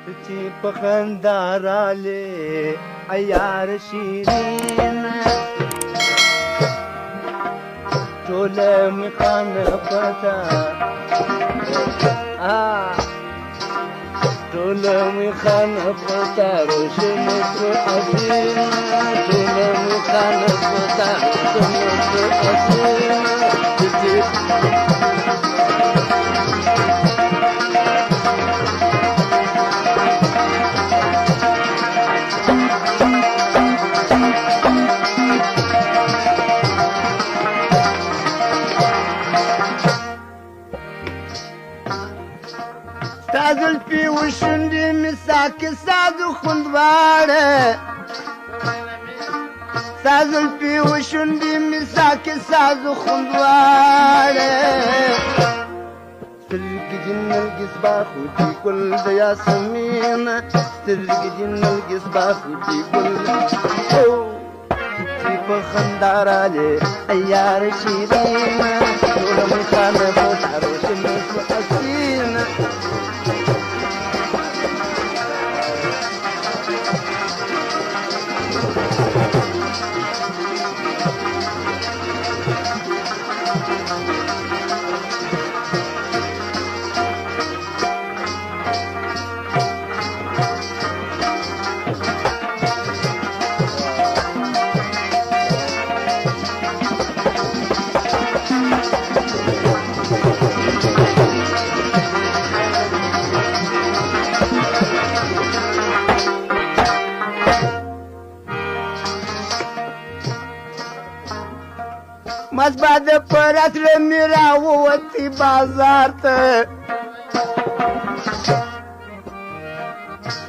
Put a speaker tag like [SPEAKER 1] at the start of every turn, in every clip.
[SPEAKER 1] چې په خندا رالې عیار شیرین ټوله مې خانه پتا ټوله مې خانه پتا روشن پر عظیم ټوله مې خانه پتا روشن پر عظیم ستا زلفې وشونډې مې ساقي سازو خوندواړه ستا زلفې وشونډې مې ساقي سازو خوندواړه سترګې دې نرګس باخو دي ګل د یاسمین سترګې دې نرګس باخو دي ګل چې په خندا رالې عیار شیرین ټوله مې خانه پتا روشن پر عظیم مزباد پرت میرا ووتی بازار ته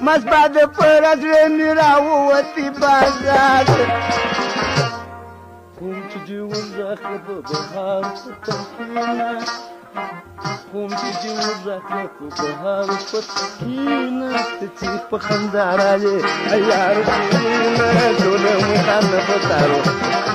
[SPEAKER 1] مزباد پرت میرا ووتی بازار ته کوم چې دی وزاخه په بهار په تکینه کوم چې دی وزاخه په بهار په تکینه چې په خندا راځي عیار شیرینه ټوله مې خانه پتا